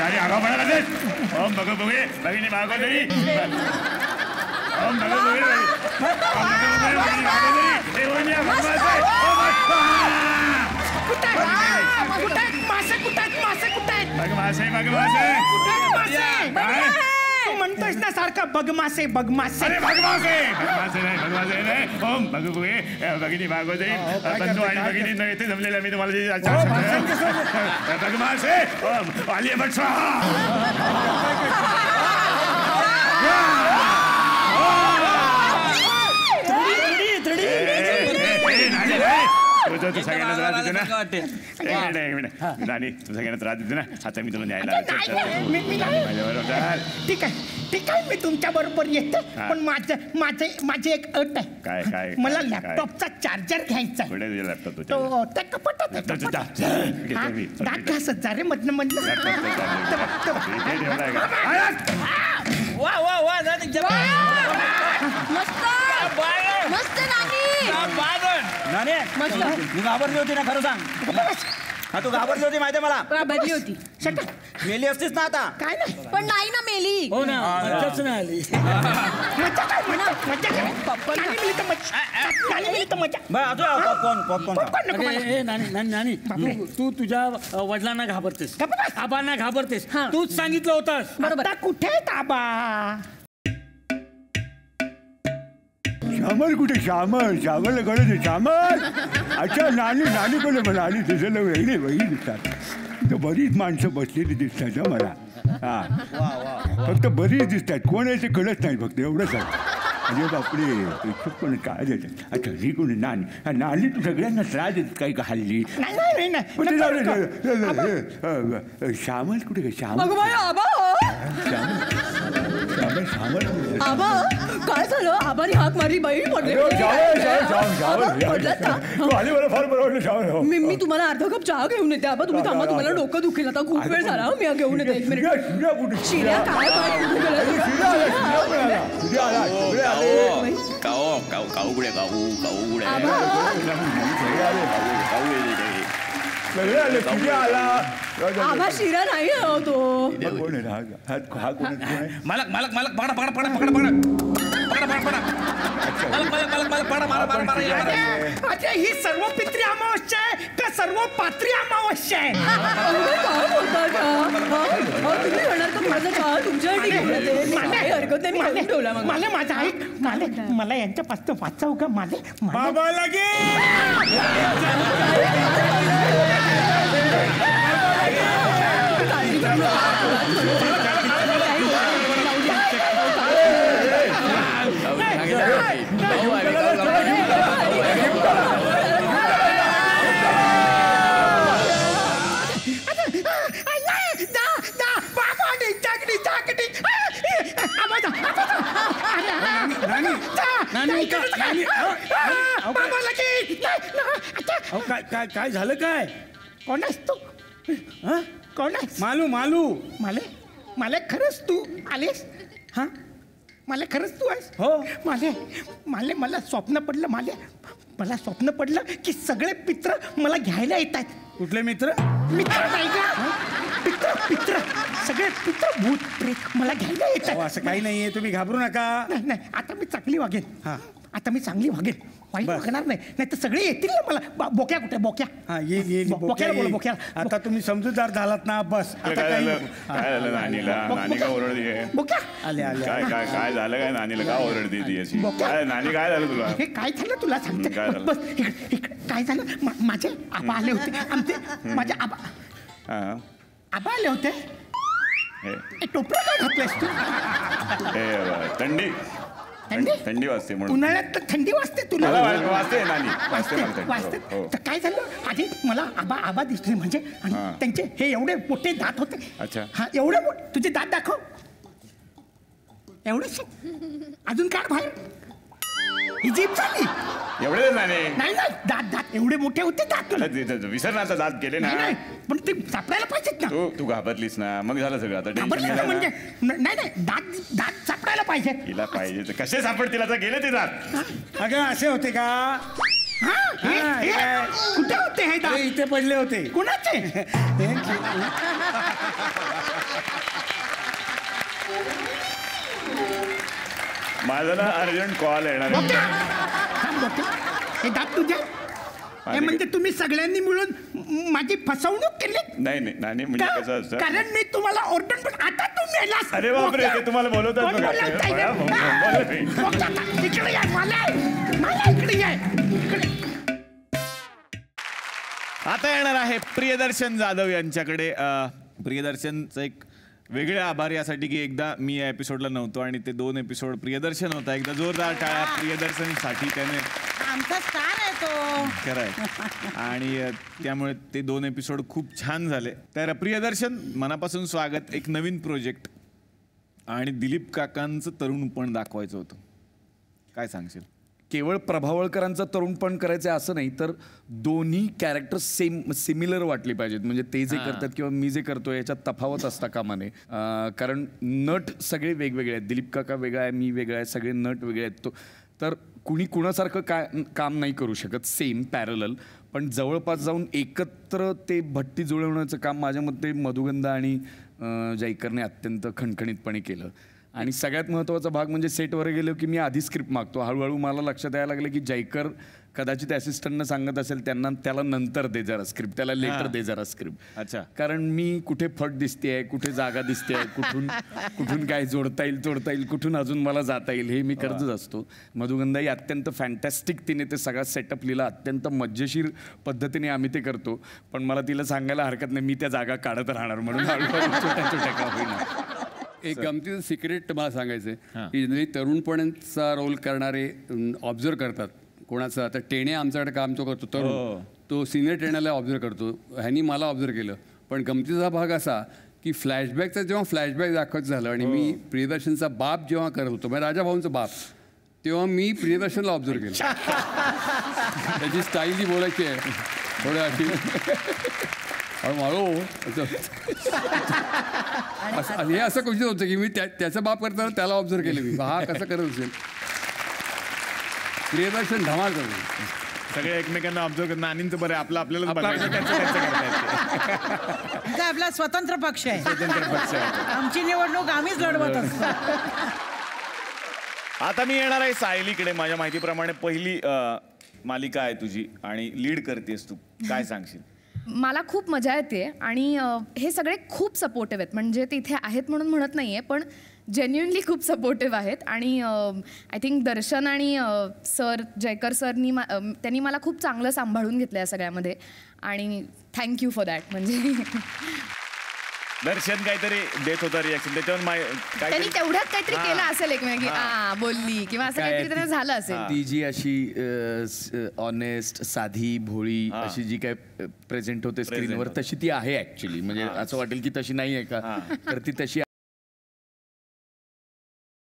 नानी आगाव म्हणाला तेच. ओम भग भगे भगिनी भागोदरी. ओम भग भगे भगिनी भागोदरी. देवन्या भगवासे. कुठे मासे कुठे भगमासे भगमासे. तू म्हणतोयस ना सारखा बगमासे बगमासे. अरे भगमासे भगमासे नाही. ओम भग भगे भगिनी भागोदरी. बंधू आणि भगिनी इथे जमलेल्या मी तुम्हाला जे भगमासे. ओम आलिया भट स्वाहा. तू सगळ्यांना त्रास देते ना. एक मिनिट नानी तू सगळ्यांना त्रास देते ना. आता मी तुला न्यायला ठीक आहे मी तुमच्या बरोबर येते. पण माझी एक अट आहे. काय मला लॅपटॉपचा चार्जर घ्यायचा आहे. कुठे लॅपटॉप तो त्या कपाटात डाक घासत जा रे मधनं मधनं. वा वा वा मस्त नानी. तू घाबरली होती ना खरं सांग. हा तू घाबरली होती माहिती मला. घाबरली होती. मेली असतीस ना आता. काय नाही पण नाही ना मेली. हो ना मज्जाच नाही आली. नानी तू तुझ्या वडिलांना घाबरतेस आबांना घाबरतेस. तूच सांगितलं होतंस. आता कुठे आहेत आबा. श्यामल कुठे श्यामलला कळत आहे श्यामल. अच्छा नानी बोले मला आणि तुझ्याला वेगळी दिसतात. बरीच माणसं बसलेली दिसतात ना मला. हा फक्त बरीच दिसतात. कोण आहे ते कळत नाही फक्त एवढंच आहे. अरे बापरे पण काय देतात. अच्छा ही कोणी नानी तू सगळ्यांना त्रास देत काही का हल्ली. श्यामल कुठे काय श्यामल आबा काय झालं. आबाने हाक मारली बाई. मला फार बरं वाटलं श्यामल. मी तुम्हाला अर्धा कप चहा घेऊन येते. आबा तुम्ही थांबा. तुम्हाला डोकं दुखेल आता. खूप वेळ झाला. मी घेऊन येते. एक मिनिट. शिऱ्या काय आबा शिरा नाही तो. मालक अच्छा ही सर्व पित्री अमावस्या आहे का सर्व पात्री अमावस्या आहे. काय बोलता का. तुम्ही म्हणणार का माझा चहा तुमच्यासाठी घेऊन येते. काही हरकत नाही. मी घेऊन ठेवला. मग मला माझा ऐक मला यांच्यापासून वाचावं का. बाबा लगे काय झालं काय. कोण आहेस तू. कोण आहेस. मालू मला खरंच तू आलेस. हा मला खरंच तू आहेस. हो मला स्वप्न पडलं. मला स्वप्न पडलं की सगळे पित्र मला घ्यायला येत आहेत. कुठले मित्र नाही का. पित्र सगळे पित्र भूत प्रेत मला घ्यायला येत आहेत. असं काही नाहीये. तुम्ही घाबरू नका. नाही आता मी चांगली वागेन. वाईट वागणार नाही तर सगळे येतील ना मला. बोक्या कुठे बोक्या. येईल बोक्या. आता तुम्ही समजूतदार झालात ना. बस आता काय झालं नानीला. नानी का ओरडते. बोक्या आले काय झालं काय नानीला का ओरडते ती अशी. नानी काय झालं तुला. हे काय झालं तुला सांगते. बस काय झालं. माझे आबा आले होते. माझे आबा आले होते. टोपलं काय घातलंयस तू. थंडी वाजते म्हणून. उन्हाळ्यात तर थंडी वाजते तुला. वाजते नानी वाजते. तर काय झालं आधी मला आबा दिसले. म्हणजे त्यांचे हे एवढे मोठे दात होते. अच्छा हा एवढे मोठे. तुझे दात दाखव. एवढेच अजून काढ बाहेर. ही जीभ झाली. एवढे नाही दात एवढे मोठे होते दात. विसरण्याचा दात गेले ना. नाही पण ते सापडायला पाहिजेत ना. तू घाबरलीस ना मग झालं सगळं. आता म्हणजे नाही दात सापडायला पाहिजे. तिला पाहिजे तर कसे सापडतील. आता गेले ते दात. अगं असे होते का. कुठे होते हे दात. इथे पडले होते. कुणाचे. माझा ना अर्जंट कॉल येणार आहे. थांब बोके. हे दात तुझे हे म्हणजे तुम्ही सगळ्यांनी मिळून माझी फसवणूक केली. नाही नाही नानी म्हणजे कसं असतं, कारण मी तुम्हाला ओरडून पण आता तुम्ही मेलास. अरे बापरे, ते तुम्हाला बोलवतात कोण बघा. बोलवताय रे? बोला. इकडे या, मला इकडे या. इकडे. आता येणार आहे प्रियदर्शन जाधव यांच्याकडे. प्रियदर्शनचं एक वेगळे आभार यासाठी की एकदा मी या एपिसोडला नव्हतो आणि ते 2 एपिसोड प्रियदर्शन होता. एकदा जोरदार टाळ्या प्रियदर्शनसाठी. त्याने आमचा स्टार आहे तो. खरं आहे. आणि त्यामुळे ते 2 एपिसोड खूप छान झाले. तर प्रियदर्शन, मनापासून स्वागत. एक नवीन प्रोजेक्ट आणि दिलीप काकांचं तरुणपण दाखवायचं होतं, काय सांगशील? केवळ प्रभावळकरांचं तरुणपण करायचं असं नाही, तर दोन्ही कॅरेक्टर सिमिलर वाटली पाहिजेत. म्हणजे ते जे करतात किंवा मी जे करतो याच्यात तफावत असता कामा नये. कारण नट सगळे वेगवेगळे आहेत. दिलीप काका वेगळा आहे, मी वेगळा आहे, सगळे नट वेगळे आहेत. तर कुणी कुणासारखं काम नाही करू शकत सेम पॅरलल. पण जवळपास जाऊन एकत्र ते भट्टी जुळवण्याचं काम माझ्या मते मधुगंधा आणि जायकरने अत्यंत खणखणीतपणे केलं. आणि सगळ्यात महत्त्वाचा भाग म्हणजे सेटवर गेलो की मी आधी स्क्रिप्ट मागतो. हळूहळू मला लक्षात यायला लागलं की जायकर कदाचित असिस्टंटनं सांगत असेल त्याला नंतर दे जरा स्क्रिप्ट, त्याला लेटर दे जरा स्क्रिप्ट. अच्छा. कारण मी कुठे फट दिसते, कुठे जागा दिसते, कुठून काय जोडता येईल, कुठून अजून मला जाता येईल हे मी करतच असतो. मधुगंधाई अत्यंत फॅन्टॅस्टिक तिने ते सगळा सेटअप लिहिला. अत्यंत मज्जेशीर पद्धतीने आम्ही ते करतो. पण मला तिला सांगायला हरकत नाही, मी त्या जागा काढत राहणार म्हणून हळूहळू छोट्या का होईना. एक गमतीचं सिक्रेट मला सांगायचं आहे की जे तरुणपणाचा रोल करणारे ऑब्झर्व करतात कोणाचं. आता टेणे आमच्याकडे काम तो करतो तरुण, तो सिनियर टेण्याला ऑब्झर्व करतो. ह्यांनी मला ऑब्झर्व केलं. पण गमतीचा भाग असा की फ्लॅशबॅकचा जेव्हा फ्लॅशबॅक दाखवायचं झालं आणि मी प्रियदर्शनचा बाप जेव्हा करत होतो, म्हणजे राजाभाऊंचा बाप, तेव्हा मी प्रियदर्शनला ऑब्झर्व केलं. त्याची स्टाईल जी बोलायची आहे थोडं अशी हे असं क्वेश्चन होतं की मी त्याचा बाप करताना त्याला ऑब्झर्व केलं मी, हा कसं करत असेल. प्रियदर्शन धमाल करतो. सगळे एकमेकांना ऑब्झर्व करत. नानींचं बरं आपलं आपल्याला आपला स्वतंत्र पक्ष आहे. स्वतंत्र पक्ष आहे. आमची निवडणूक आम्हीच लढवत असतो. आता मी येणार आहे सायलीकडे. माझ्या माहितीप्रमाणे पहिली मालिका आहे तुझी आणि लीड करतेस तू, काय सांगशील? मला खूप मजा येते आणि हे सगळे खूप सपोर्टिव्ह आहेत. म्हणजे ते इथे आहेत म्हणून म्हणत नाही आहे, पण जेन्युइनली खूप सपोर्टिव्ह आहेत. आणि आय थिंक दर्शन आणि सर जयकर सरनी त्यांनी मला खूप चांगलं सांभाळून घेतलं या सगळ्यामध्ये आणि थँक्यू फॉर दॅट. म्हणजे दर्शन काहीतरी देत होता रिॲक्शन, त्याच्यावर त्यांनी तेवढ्यात काहीतरी केलं असेल एकमेकी बोलली किंवा असं काहीतरी त्यांना झालं असेल. ती जी अशी ऑनेस्ट, साधी, भोळी अशी जी काय प्रेझेंट होते स्क्रीनवर तशी ती आहे ऍक्च्युली. म्हणजे असं वाटेल की तशी नाही आहे का, तर ती तशी